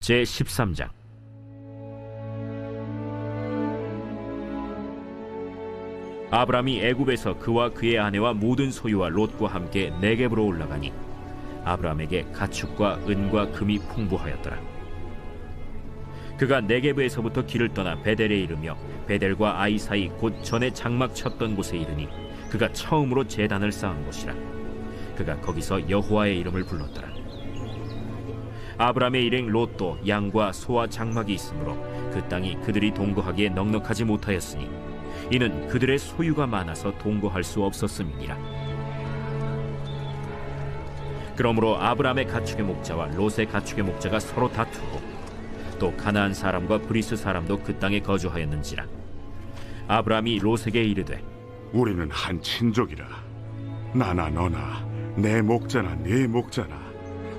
제13장. 아브람이 애굽에서 그와 그의 아내와 모든 소유와 롯과 함께 네겝으로 올라가니 아브람에게 가축과 은과 금이 풍부하였더라. 그가 네겝에서부터 길을 떠나 베델에 이르며 베델과 아이 사이 곧 전에 장막 쳤던 곳에 이르니 그가 처음으로 제단을 쌓은 곳이라. 그가 거기서 여호와의 이름을 불렀더라. 아브람의 일행 롯도 양과 소와 장막이 있으므로 그 땅이 그들이 동거하기에 넉넉하지 못하였으니 이는 그들의 소유가 많아서 동거할 수 없었음이니라. 그러므로 아브람의 가축의 목자와 롯의 가축의 목자가 서로 다투고 또 가나안 사람과 브리스 사람도 그 땅에 거주하였는지라. 아브람이 롯에게 이르되 우리는 한 친족이라. 나나 너나 내 목자나 네 목자나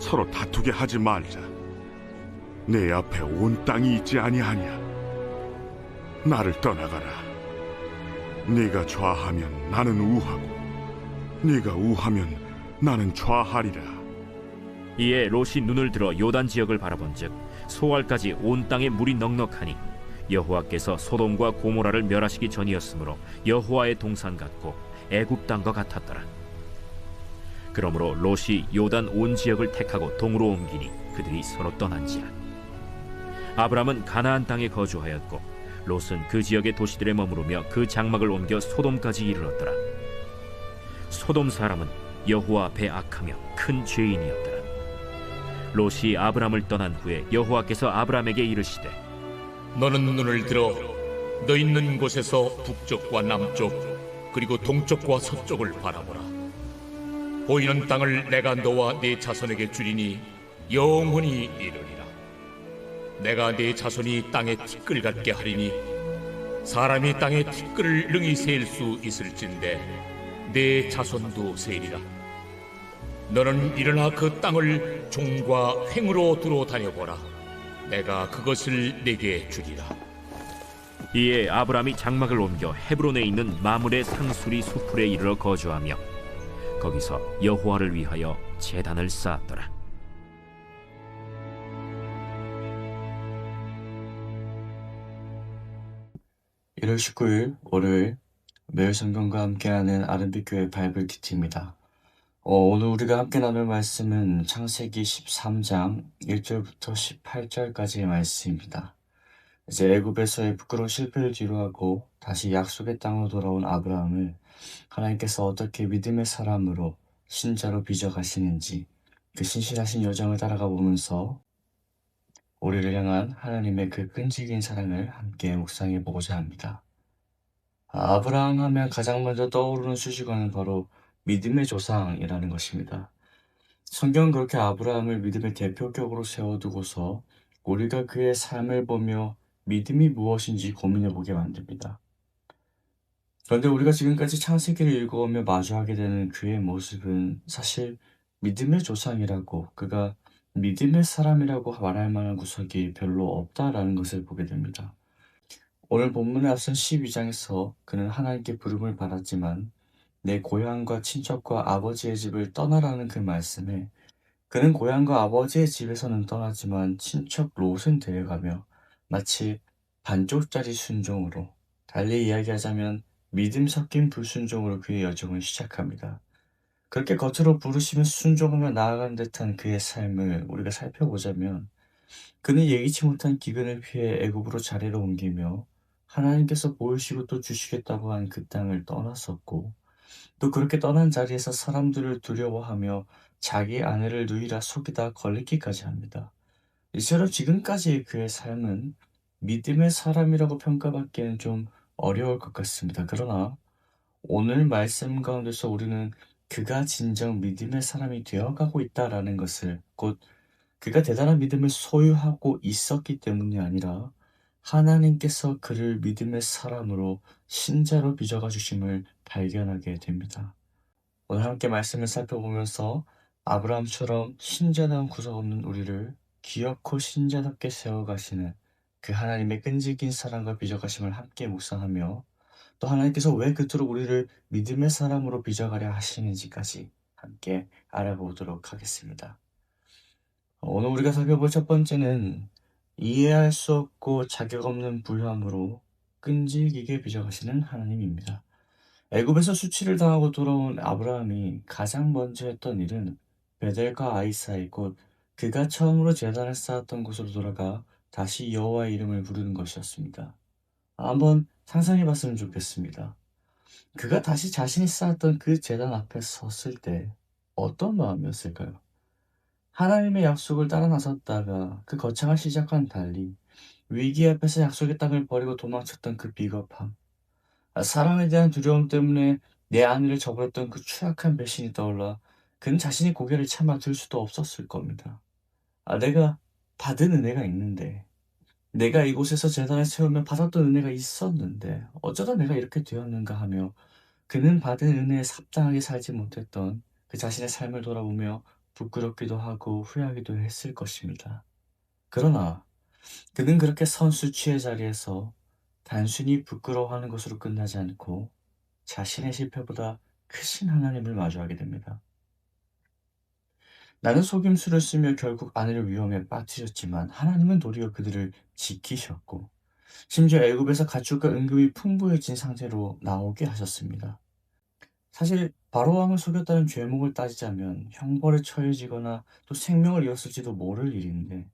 서로 다투게 하지 말자. 내 앞에 온 땅이 있지 아니하냐. 나를 떠나가라. 네가 좌하면 나는 우하고 네가 우하면 나는 좌하리라. 이에 롯이 눈을 들어 요단 지역을 바라본즉 소알까지 온 땅에 물이 넉넉하니 여호와께서 소돔과 고모라를 멸하시기 전이었으므로 여호와의 동산 같고 애굽 땅과 같았더라. 그러므로 롯이 요단 온 지역을 택하고 동으로 옮기니 그들이 서로 떠난지라. 아브람은 가나안 땅에 거주하였고 롯은 그 지역의 도시들에 머무르며 그 장막을 옮겨 소돔까지 이르렀더라. 소돔 사람은 여호와 앞에 악하며 큰 죄인이었더라. 롯이 아브람을 떠난 후에 여호와께서 아브람에게 이르시되 너는 눈을 들어 너 있는 곳에서 북쪽과 남쪽 그리고 동쪽과 서쪽을 바라보라. 보이는 땅을 내가 너와 네 자손에게 주리니 영원히 이르리라. 내가 네 자손이 땅에 티끌 같게 하리니 사람이 땅에 티끌을 능히 세일 수 있을진데 네 자손도 세리라. 너는 일어나 그 땅을 종과 횡으로 두루 다녀보라. 내가 그것을 네게 주리라. 이에 아브람이 장막을 옮겨 헤브론에 있는 마므레 상수리 수풀에 이르러 거주하며 거기서 여호와를 위하여 제단을 쌓았더라. (1월 19일) 월요일 매일 성경과 함께하는 아름빛교회 바이블 큐티입니다. 오늘 우리가 함께 나눌 말씀은 창세기 13장 1절부터 18절까지의 말씀입니다. 이제 애굽에서의 부끄러운 실패를 뒤로하고 다시 약속의 땅으로 돌아온 아브라함을 하나님께서 어떻게 믿음의 사람으로 신자로 빚어가시는지 그 신실하신 여정을 따라가 보면서 우리를 향한 하나님의 그 끈질긴 사랑을 함께 묵상해 보고자 합니다. 아브라함 하면 가장 먼저 떠오르는 수식어는 바로 믿음의 조상이라는 것입니다. 성경은 그렇게 아브라함을 믿음의 대표격으로 세워두고서 우리가 그의 삶을 보며 믿음이 무엇인지 고민해 보게 만듭니다. 그런데 우리가 지금까지 창세기를 읽어오며 마주하게 되는 그의 모습은 사실 믿음의 조상이라고, 그가 믿음의 사람이라고 말할 만한 구석이 별로 없다라는 것을 보게 됩니다. 오늘 본문에 앞선 12장에서 그는 하나님께 부름을 받았지만 내 고향과 친척과 아버지의 집을 떠나라는 그 말씀에 그는 고향과 아버지의 집에서는 떠나지만 친척 롯은 데려가며 마치 반쪽짜리 순종으로, 달리 이야기하자면 믿음 섞인 불순종으로 그의 여정을 시작합니다. 그렇게 겉으로 부르시며 순종하며 나아가는 듯한 그의 삶을 우리가 살펴보자면 그는 예기치 못한 기근을 피해 애굽으로 자리를 옮기며 하나님께서 보이시고 또 주시겠다고 한 그 땅을 떠났었고, 또 그렇게 떠난 자리에서 사람들을 두려워하며 자기 아내를 누이라 속이다 걸리기까지 합니다. 이처럼 지금까지의 그의 삶은 믿음의 사람이라고 평가받기에는 좀 어려울 것 같습니다. 그러나 오늘 말씀 가운데서 우리는 그가 진정 믿음의 사람이 되어가고 있다라는 것을, 곧 그가 대단한 믿음을 소유하고 있었기 때문이 아니라 하나님께서 그를 믿음의 사람으로 신자로 빚어가 주심을 발견하게 됩니다. 오늘 함께 말씀을 살펴보면서 아브라함처럼 신자다운 구석 없는 우리를 기어코 신자답게 세워가시는 그 하나님의 끈질긴 사랑과 빚어가심을 함께 묵상하며, 또 하나님께서 왜 그토록 우리를 믿음의 사람으로 빚어가려 하시는지까지 함께 알아보도록 하겠습니다. 오늘 우리가 살펴볼 첫 번째는 이해할 수 없고 자격 없는 부유함으로 끈질기게 빚어가시는 하나님입니다. 애굽에서 수치를 당하고 돌아온 아브라함이 가장 먼저 했던 일은 베델과 아이 사이 곧 그가 처음으로 제단을 쌓았던 곳으로 돌아가 다시 여호와의 이름을 부르는 것이었습니다. 한번 상상해 봤으면 좋겠습니다. 그가 다시 자신이 쌓았던 그 제단 앞에 섰을 때 어떤 마음이었을까요? 하나님의 약속을 따라 나섰다가 그 거창한 시작과는 달리 위기 앞에서 약속의 땅을 버리고 도망쳤던 그 비겁함, 사랑에 대한 두려움 때문에 내 아내를 저버렸던 그 추악한 배신이 떠올라 그는 자신이 고개를 차마 들 수도 없었을 겁니다. 내가 받은 은혜가 있는데, 내가 이곳에서 제단을 세우며 받았던 은혜가 있었는데 어쩌다 내가 이렇게 되었는가 하며 그는 받은 은혜에 합당하게 살지 못했던 그 자신의 삶을 돌아보며 부끄럽기도 하고 후회하기도 했을 것입니다. 그러나 그는 그렇게 선수치의 자리에서 단순히 부끄러워하는 것으로 끝나지 않고 자신의 실패보다 크신 하나님을 마주하게 됩니다. 나는 속임수를 쓰며 결국 아내를 위험에 빠뜨렸지만 하나님은 도리어 그들을 지키셨고 심지어 애굽에서 가축과 은금이 풍부해진 상태로 나오게 하셨습니다. 사실 바로 왕을 속였다는 죄목을 따지자면 형벌에 처해지거나 또 생명을 잃었을지도 모를 일인데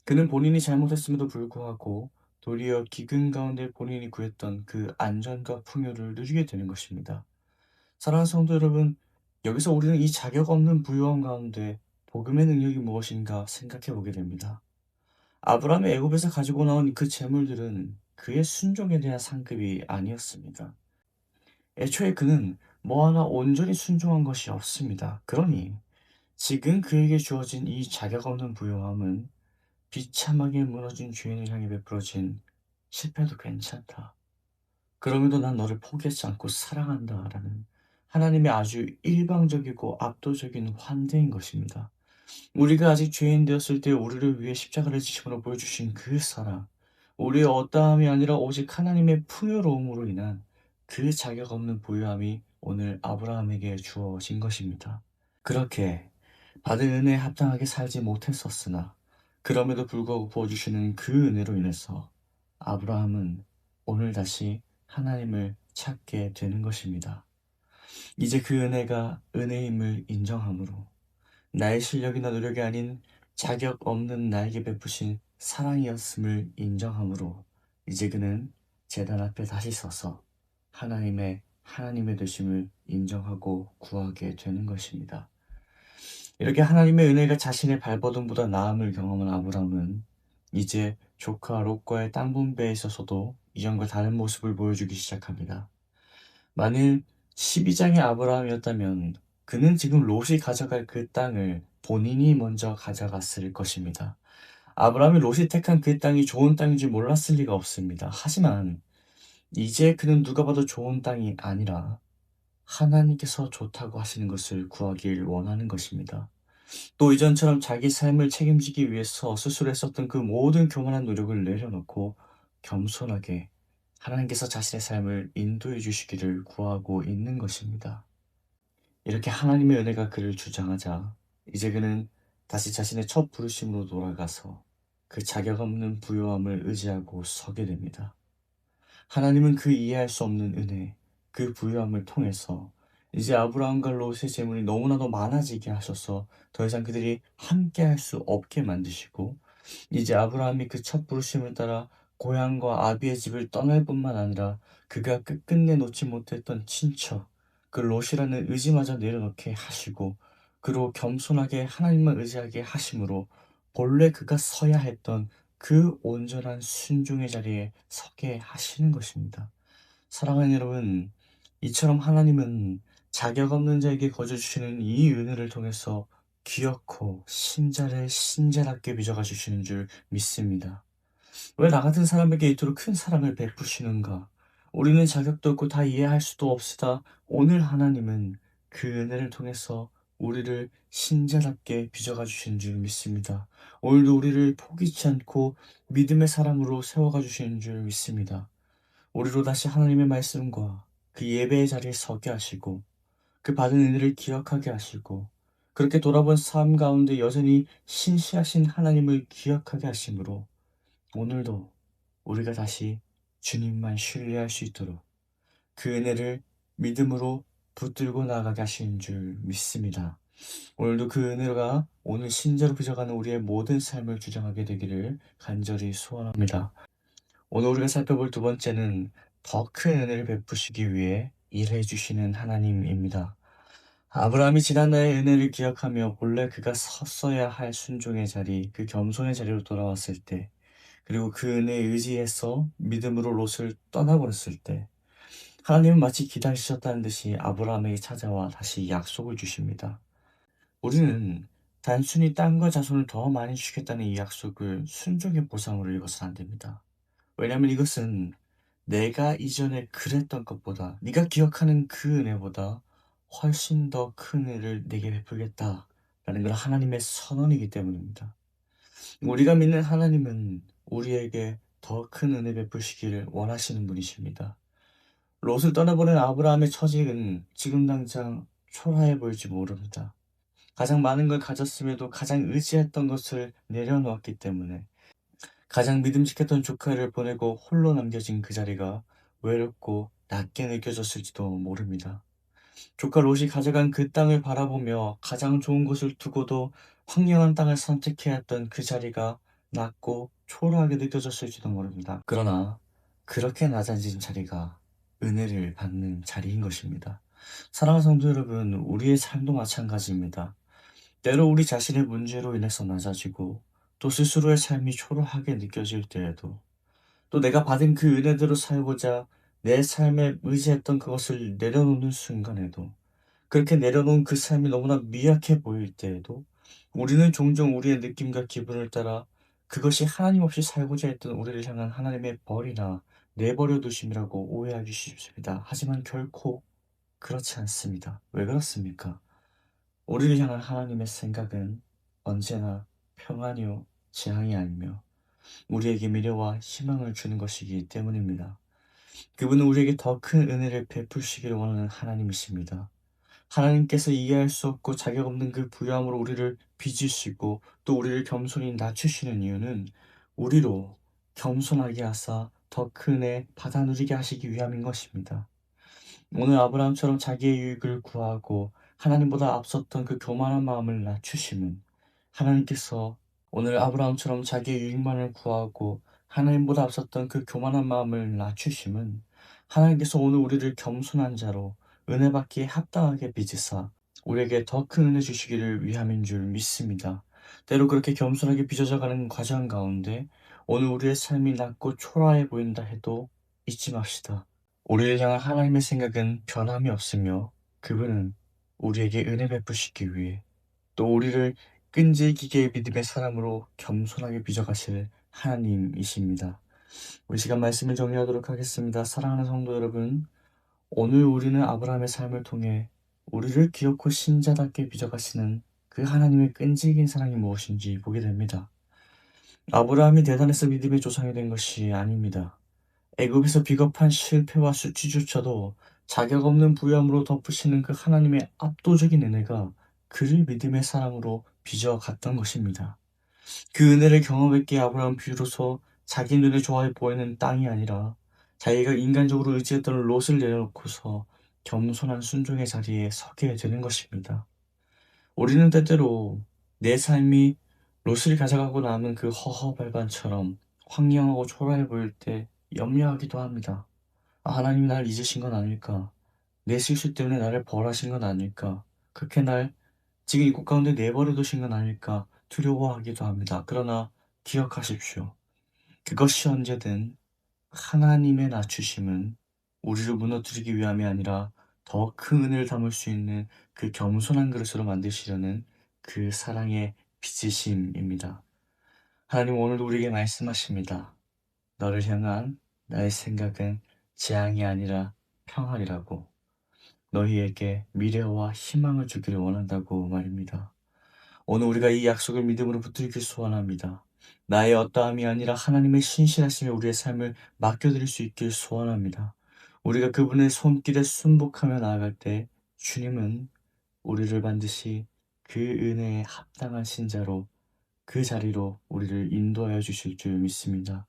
그는 본인이 잘못했음에도 불구하고 도리어 기근 가운데 본인이 구했던 그 안전과 풍요를 누리게 되는 것입니다. 사랑하는 성도 여러분, 여기서 우리는 이 자격 없는 부유함 가운데 복음의 능력이 무엇인가 생각해 보게 됩니다. 아브라함이 애굽에서 가지고 나온 그 재물들은 그의 순종에 대한 상급이 아니었습니다. 애초에 그는 뭐 하나 온전히 순종한 것이 없습니다. 그러니 지금 그에게 주어진 이 자격 없는 부유함은 비참하게 무너진 죄인을 향해 베풀어진 실패도 괜찮다. 그럼에도 난 너를 포기하지 않고 사랑한다. 라는 하나님의 아주 일방적이고 압도적인 환대인 것입니다. 우리가 아직 죄인 되었을 때 우리를 위해 십자가를 지심으로 보여주신 그 사랑, 우리의 어떠함이 아니라 오직 하나님의 풍요로움으로 인한 그 자격 없는 부유함이 오늘 아브라함에게 주어진 것입니다. 그렇게 받은 은혜에 합당하게 살지 못했었으나 그럼에도 불구하고 부어주시는 그 은혜로 인해서 아브라함은 오늘 다시 하나님을 찾게 되는 것입니다. 이제 그 은혜가 은혜임을 인정함으로 나의 실력이나 노력이 아닌 자격 없는 나에게 베푸신 사랑이었음을 인정함으로 이제 그는 제단 앞에 다시 서서 하나님의 되심을 인정하고 구하게 되는 것입니다. 이렇게 하나님의 은혜가 자신의 발버둥보다 나음을 경험한 아브라함은 이제 조카 롯과의 땅 분배에 있어서도 이전과 다른 모습을 보여주기 시작합니다. 만일 12장의 아브라함이었다면 그는 지금 롯이 가져갈 그 땅을 본인이 먼저 가져갔을 것입니다. 아브라함이 롯이 택한 그 땅이 좋은 땅인지 몰랐을 리가 없습니다. 하지만 이제 그는 누가 봐도 좋은 땅이 아니라 하나님께서 좋다고 하시는 것을 구하길 원하는 것입니다. 또 이전처럼 자기 삶을 책임지기 위해서 스스로 했었던 그 모든 교만한 노력을 내려놓고 겸손하게 하나님께서 자신의 삶을 인도해 주시기를 구하고 있는 것입니다. 이렇게 하나님의 은혜가 그를 주장하자 이제 그는 다시 자신의 첫 부르심으로 돌아가서 그 자격 없는 부요함을 의지하고 서게 됩니다. 하나님은 그 이해할 수 없는 은혜, 그 부유함을 통해서 이제 아브라함과 롯의 재물이 너무나도 많아지게 하셔서 더 이상 그들이 함께 할 수 없게 만드시고 이제 아브라함이 그 첫 부르심을 따라 고향과 아비의 집을 떠날 뿐만 아니라 그가 끝끝내 놓지 못했던 친척, 그 롯이라는 의지마저 내려놓게 하시고 그로 겸손하게 하나님만 의지하게 하심으로 본래 그가 서야 했던 그 온전한 순종의 자리에 서게 하시는 것입니다. 사랑하는 여러분, 이처럼 하나님은 자격 없는 자에게 거저 주시는 이 은혜를 통해서 귀엽고 신자를 신자답게 빚어가 주시는 줄 믿습니다. 왜 나 같은 사람에게 이토록 큰 사랑을 베푸시는가? 우리는 자격도 없고 다 이해할 수도 없으다. 오늘 하나님은 그 은혜를 통해서 우리를 신자답게 빚어가 주시는 줄 믿습니다. 오늘도 우리를 포기치 않고 믿음의 사람으로 세워가 주시는 줄 믿습니다. 우리로 다시 하나님의 말씀과 그 예배의 자리에 서게 하시고 그 받은 은혜를 기억하게 하시고 그렇게 돌아본 삶 가운데 여전히 신실하신 하나님을 기억하게 하심으로 오늘도 우리가 다시 주님만 신뢰할 수 있도록 그 은혜를 믿음으로 붙들고 나아가게 하시는 줄 믿습니다. 오늘도 그 은혜가 오늘 신자로 빚어가는 우리의 모든 삶을 주장하게 되기를 간절히 소원합니다. 오늘 우리가 살펴볼 두 번째는 더 큰 은혜를 베푸시기 위해 일해 주시는 하나님입니다. 아브라함이 지난날의 은혜를 기억하며 본래 그가 섰어야 할 순종의 자리, 그 겸손의 자리로 돌아왔을 때, 그리고 그 은혜에 의지해서 믿음으로 롯을 떠나버렸을 때, 하나님은 마치 기다리셨다는 듯이 아브라함에게 찾아와 다시 약속을 주십니다. 우리는 단순히 땅과 자손을 더 많이 주겠다는 이 약속을 순종의 보상으로 읽어서는 안 됩니다. 왜냐하면 이것은 내가 이전에 그랬던 것보다, 네가 기억하는 그 은혜보다 훨씬 더 큰 은혜를 내게 베풀겠다라는 건 하나님의 선언이기 때문입니다. 우리가 믿는 하나님은 우리에게 더 큰 은혜 베푸시기를 원하시는 분이십니다. 롯을 떠나보낸 아브라함의 처지는 지금 당장 초라해 보일지 모릅니다. 가장 많은 걸 가졌음에도 가장 의지했던 것을 내려놓았기 때문에 가장 믿음직했던 조카를 보내고 홀로 남겨진 그 자리가 외롭고 낮게 느껴졌을지도 모릅니다. 조카 롯이 가져간 그 땅을 바라보며 가장 좋은 곳을 두고도 황량한 땅을 선택해야 했던 그 자리가 낮고 초라하게 느껴졌을지도 모릅니다. 그러나 그렇게 낮아진 자리가 은혜를 받는 자리인 것입니다. 사랑하는 성도 여러분, 우리의 삶도 마찬가지입니다. 때로 우리 자신의 문제로 인해서 낮아지고 또 스스로의 삶이 초라하게 느껴질 때에도 또 내가 받은 그 은혜대로 살고자 내 삶에 의지했던 그것을 내려놓는 순간에도 그렇게 내려놓은 그 삶이 너무나 미약해 보일 때에도 우리는 종종 우리의 느낌과 기분을 따라 그것이 하나님 없이 살고자 했던 우리를 향한 하나님의 벌이나 내버려 두심이라고 오해하기 쉽습니다. 하지만 결코 그렇지 않습니다. 왜 그렇습니까? 우리를 향한 하나님의 생각은 언제나 평안이요 재앙이 아니며 우리에게 미래와 희망을 주는 것이기 때문입니다. 그분은 우리에게 더 큰 은혜를 베푸시기를 원하는 하나님이십니다. 하나님께서 이해할 수 없고 자격 없는 그 부요함으로 우리를 빚으시고 또 우리를 겸손히 낮추시는 이유는 우리로 겸손하게 하사 더 큰 은혜 받아 누리게 하시기 위함인 것입니다. 오늘 아브라함처럼 자기의 유익을 구하고 하나님보다 앞섰던 그 교만한 마음을 낮추심은 하나님께서 오늘 아브라함처럼 자기의 유익만을 구하고 하나님보다 앞섰던 그 교만한 마음을 낮추심은 하나님께서 오늘 우리를 겸손한 자로 은혜 받기에 합당하게 빚으사 우리에게 더 큰 은혜 주시기를 위함인 줄 믿습니다. 때로 그렇게 겸손하게 빚어져가는 과정 가운데 오늘 우리의 삶이 낮고 초라해 보인다 해도 잊지 맙시다. 우리를 향한 하나님의 생각은 변함이 없으며 그분은 우리에게 은혜 베푸시기 위해 또 우리를 끈질기게 믿음의 사람으로 겸손하게 빚어가실 하나님이십니다. 우리 시간 말씀을 정리하도록 하겠습니다. 사랑하는 성도 여러분, 오늘 우리는 아브라함의 삶을 통해 우리를 기어코 신자답게 빚어가시는 그 하나님의 끈질긴 사랑이 무엇인지 보게 됩니다. 아브라함이 대단해서 믿음의 조상이 된 것이 아닙니다. 애굽에서 비겁한 실패와 수치조차도 자격 없는 부여함으로 덮으시는 그 하나님의 압도적인 은혜가 그를 믿음의 사람으로 빚어갔던 것입니다. 그 은혜를 경험했기에 아브라함 비로소 자기 눈에 좋아해 보이는 땅이 아니라 자기가 인간적으로 의지했던 롯을 내려놓고서 겸손한 순종의 자리에 서게 되는 것입니다. 우리는 때때로 내 삶이 롯을 가져가고 남은 그 허허발반처럼 황량하고 초라해 보일 때 염려하기도 합니다. 하나님이 날 잊으신 건 아닐까? 내 실수 때문에 나를 벌하신 건 아닐까? 그렇게 날 지금 이곳 가운데 내버려 두신 건 아닐까? 두려워하기도 합니다. 그러나 기억하십시오. 그것이 언제든 하나님의 낮추심은 우리를 무너뜨리기 위함이 아니라 더 큰 은혜를 담을 수 있는 그 겸손한 그릇으로 만드시려는 그 사랑의 빚으심입니다. 하나님 오늘도 우리에게 말씀하십니다. 너를 향한 나의 생각은 재앙이 아니라 평안이라고 너희에게 미래와 희망을 주기를 원한다고 말입니다. 오늘 우리가 이 약속을 믿음으로 붙들길 소원합니다. 나의 어떠함이 아니라 하나님의 신실하심에 우리의 삶을 맡겨드릴 수 있길 소원합니다. 우리가 그분의 손길에 순복하며 나아갈 때 주님은 우리를 반드시 그 은혜에 합당한 신자로 그 자리로 우리를 인도하여 주실 줄 믿습니다.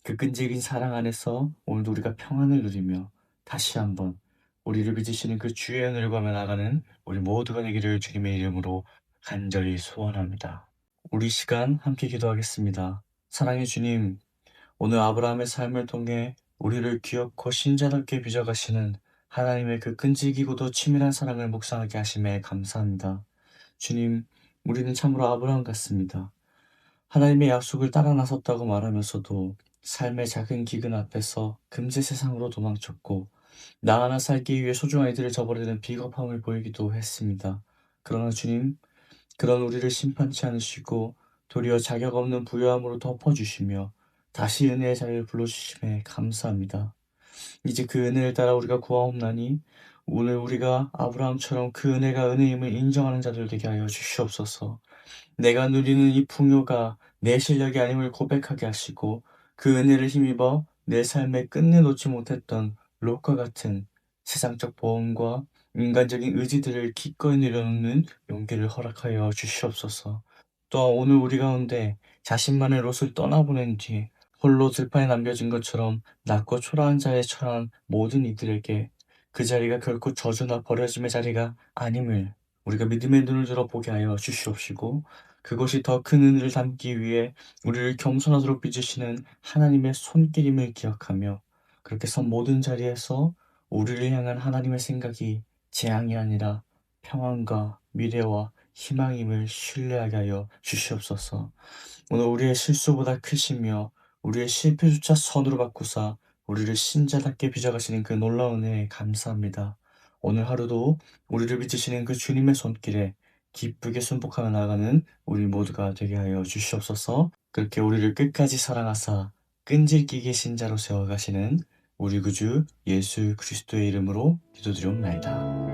그 끈질긴 사랑 안에서 오늘도 우리가 평안을 누리며 다시 한번 우리를 빚으시는 그 주의 은혜를 구하며 나가는 우리 모두가 되기를 주님의 이름으로 간절히 소원합니다. 우리 시간 함께 기도하겠습니다. 사랑의 주님, 오늘 아브라함의 삶을 통해 우리를 귀엽고 신자답게 빚어가시는 하나님의 그 끈질기고도 치밀한 사랑을 묵상하게 하심에 감사합니다. 주님, 우리는 참으로 아브라함 같습니다. 하나님의 약속을 따라 나섰다고 말하면서도 삶의 작은 기근 앞에서 금세 세상으로 도망쳤고 나 하나 살기 위해 소중한 이들을 저버리는 비겁함을 보이기도 했습니다. 그러나 주님, 그런 우리를 심판치 않으시고 도리어 자격 없는 부요함으로 덮어주시며 다시 은혜의 자리를 불러주심에 감사합니다. 이제 그 은혜를 따라 우리가 구하옵나니 오늘 우리가 아브라함처럼 그 은혜가 은혜임을 인정하는 자들 되게 하여 주시옵소서. 내가 누리는 이 풍요가 내 실력이 아님을 고백하게 하시고 그 은혜를 힘입어 내 삶에 끝내놓지 못했던 롯과 같은 세상적 보험과 인간적인 의지들을 기꺼이 내려놓는 용기를 허락하여 주시옵소서. 또한 오늘 우리 가운데 자신만의 롯을 떠나보낸 뒤 홀로 들판에 남겨진 것처럼 낮고 초라한 자에 처한 모든 이들에게 그 자리가 결코 저주나 버려짐의 자리가 아님을 우리가 믿음의 눈을 들어 보게 하여 주시옵시고 그것이 더 큰 은혜를 담기 위해 우리를 겸손하도록 빚으시는 하나님의 손길임을 기억하며 그렇게 선 모든 자리에서 우리를 향한 하나님의 생각이 재앙이 아니라 평안과 미래와 희망임을 신뢰하게 하여 주시옵소서. 오늘 우리의 실수보다 크시며 우리의 실패조차 선으로 바꾸사 우리를 신자답게 빚어가시는 그 놀라운 은혜에 감사합니다. 오늘 하루도 우리를 빚으시는 그 주님의 손길에 기쁘게 순복하며 나아가는 우리 모두가 되게 하여 주시옵소서. 그렇게 우리를 끝까지 사랑하사 끈질기게 신자로 세워가시는 우리 구주 예수 그리스도의 이름으로 기도드리옵나이다.